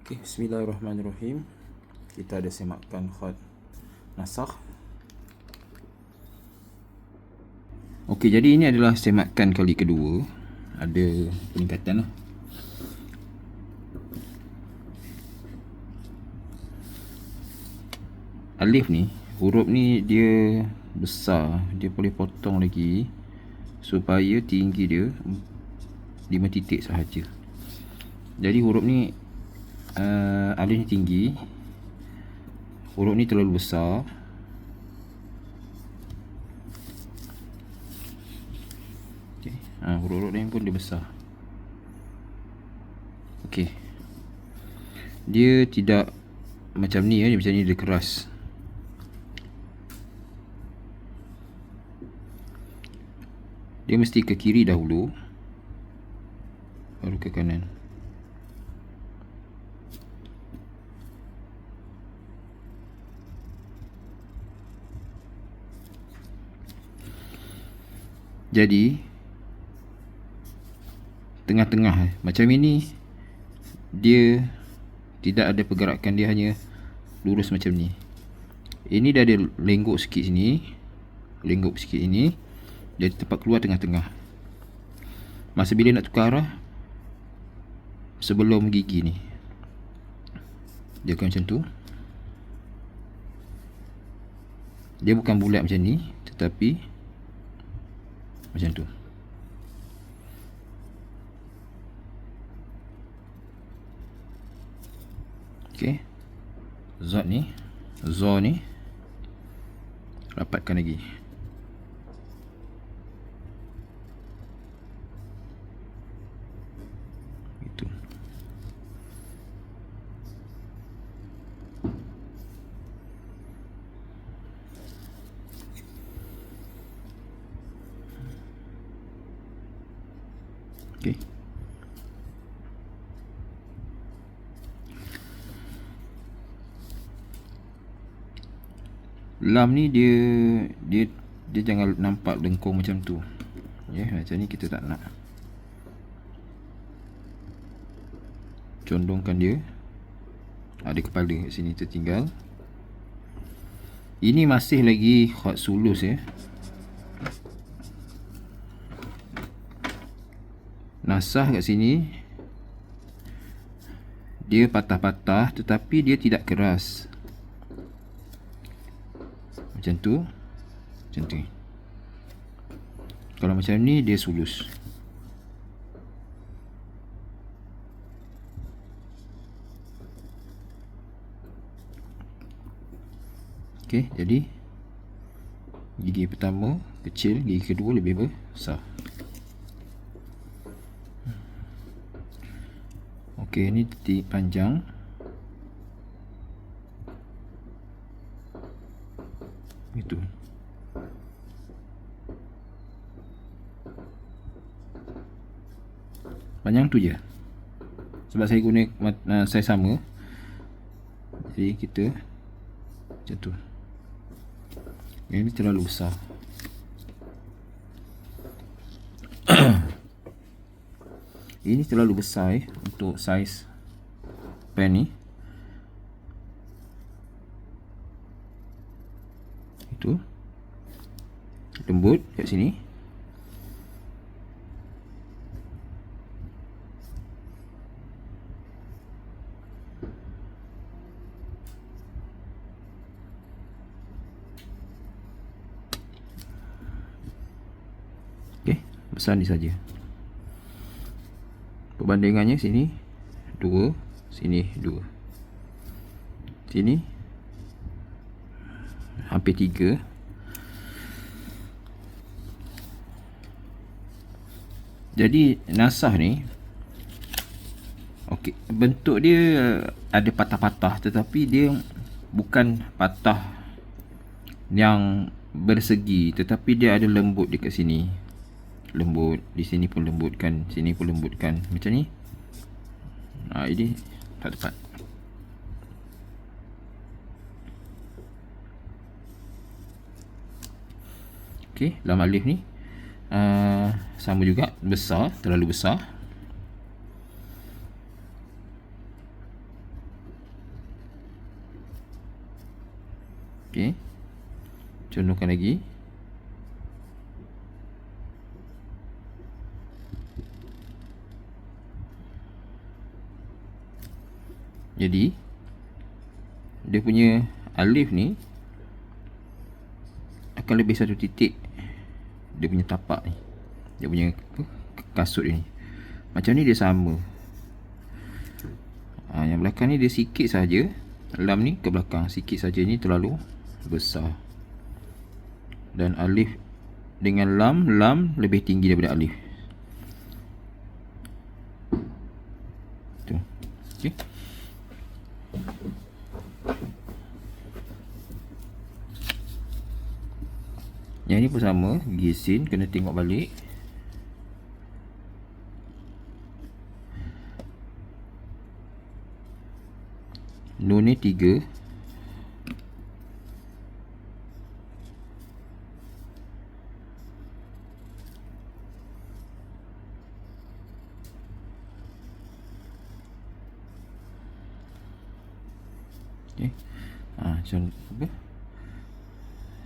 Okay, bismillahirrahmanirrahim. Kita ada semakkan khat nasakh. Okey, jadi ini adalah semakan kali kedua. Ada peningkatan lah. Alif ni, huruf ni dia besar, dia boleh potong lagi supaya tinggi dia 5 titik sahaja. Jadi huruf ni alif ni tinggi, huruf ni terlalu besar. Okay. Huruf ni pun dia besar. Okey. Dia tidak macam ni dia macam ni, dia keras. Dia mesti ke kiri dahulu, baru ke kanan. Jadi tengah-tengah macam ini, dia tidak ada pergerakan, dia hanya lurus macam ni. Ini dah ada lenggok sikit sini, lenggok sikit ini, dia tempat keluar tengah-tengah. Masa bila nak tukar arah, sebelum gigi ni, dia akan macam tu. Dia bukan bulat macam ni, tetapi macam tu. Okey. Zat ni, zo ni rapatkan lagi. Itu. Okey. Lam ni dia jangan nampak lengkung macam tu. Ya, macam ni kita tak nak. Condongkan dia. Ada kepala kat sini tertinggal. Ini masih lagi khat sulus ya. Nasah kat sini dia patah-patah tetapi dia tidak keras. Macam tu. Macam tu. Kalau macam ni dia sulus. Okey, jadi gigi pertama kecil, gigi kedua lebih besar. Okey, ni titik panjang. Itu. Panjang tu je. Sebab saya guna saiz sama. Jadi kita macam tu. Ini terlalu besar. Ini terlalu besar untuk saiz pen ni. Itu lembut kat sini. Okey, besar ni saja. Perbandingannya sini 2, sini 2. Sini hampir 3. Jadi nasah ni, okey, bentuk dia ada patah-patah tetapi dia bukan patah yang bersegi, tetapi dia ada lembut dekat sini. Lembut di sini pun lembutkan, sini pun lembutkan macam ni. Ini tak tepat. Okey, lam alif ni sama juga, besar, terlalu besar. Okey. Condongkan lagi. Jadi dia punya alif ni akan lebih satu titik dia punya tapak ni. Dia punya kasut ni. Macam ni dia sama. Yang belakang ni dia sikit saja. Lam ni ke belakang sikit saja, ni terlalu besar. Dan alif dengan lam lebih tinggi daripada alif. Tu. Okey. Yang ni pun sama, gisin kena tengok balik. Nun ni 3. Okey.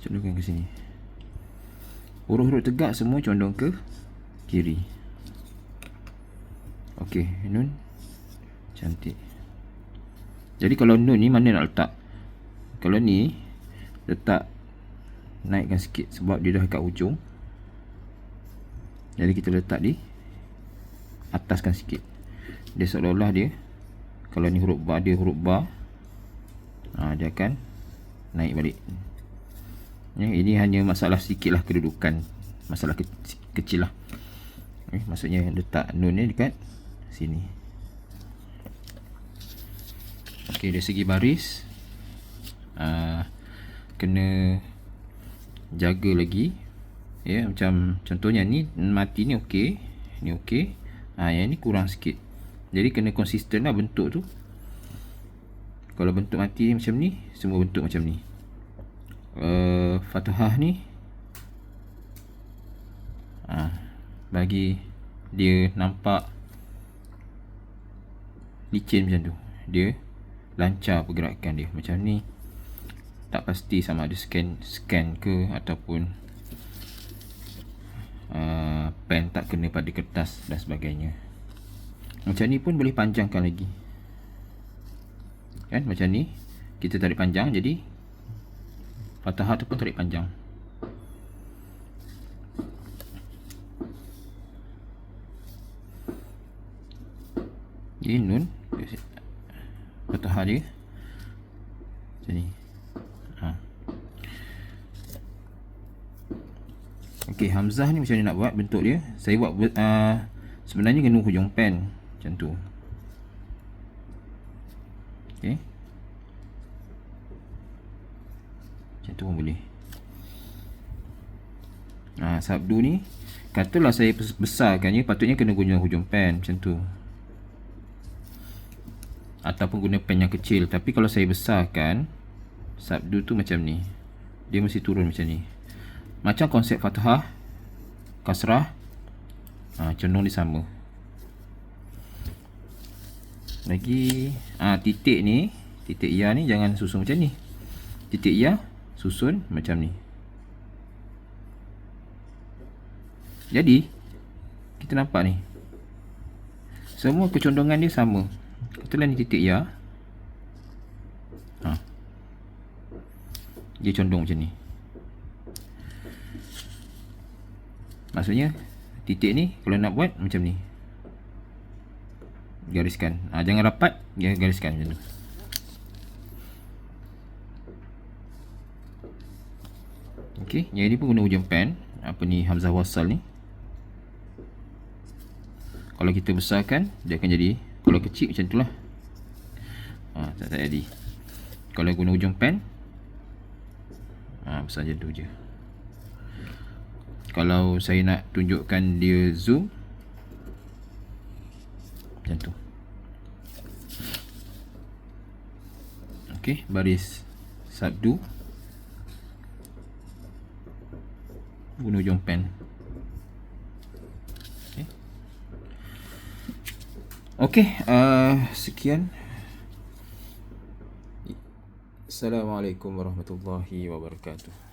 Condongkan ke sini. Huruf-huruf tegak semua condong ke kiri. Okey, nun cantik. Jadi kalau nun ni mana nak letak? Kalau ni letak naikkan sikit sebab dia dah kat ujung. Jadi kita letak di ataskan sikit. Dia seolah-olah dia, kalau ni huruf ba, dia huruf ba, dia akan naik balik. Ini hanya masalah sikit lah kedudukan. Masalah kecil lah. Maksudnya letak nun ni dekat sini. Okey, dari segi baris kena jaga lagi. Ya, macam contohnya ni mati ni okey. Ni okey. Yang ni kurang sikit. Jadi kena konsisten lah bentuk tu. Kalau bentuk mati macam ni, semua bentuk macam ni. Fathah ni bagi dia nampak licin macam tu, dia lancar pergerakan dia. Macam ni tak pasti sama ada scan ke ataupun pen tak kena pada kertas dan sebagainya. Macam ni pun boleh panjangkan lagi kan. Macam ni kita tarik panjang, jadi fathah tu pun tarik panjang. Jadi nun fathah dia macam ni. Okey, hamzah ni macam ni nak buat bentuk dia. Saya buat sebenarnya kena hujung pen macam tu. Okey, macam tu pun boleh. Sabdu ni katalah saya besarkannya, patutnya kena guna hujung pen macam tu, ataupun guna pen yang kecil. Tapi kalau saya besarkan sabdu tu macam ni, dia mesti turun macam ni. Macam konsep fathah, kasrah, condong dia sama. Lagi titik ni, titik ya ni jangan susun macam ni. Titik ya susun macam ni. Jadi kita nampak ni, semua kecondongan dia sama. Katalah ni titik ya, dia condong macam ni. Maksudnya titik ni kalau nak buat macam ni, gariskan. Jangan rapat, gariskan macam tu. Okey, yang ini pun guna hujung pen. Apa ni, hamzah wasal ni. Kalau kita besarkan, dia akan jadi, kalau kecil macam tu lah. Tak jadi. Kalau guna hujung pen, besar macam tu je. Kalau saya nak tunjukkan dia zoom, macam tu. Okey, baris sabdu guna hujung pen. Okey, sekian Assalamualaikum warahmatullahi wabarakatuh.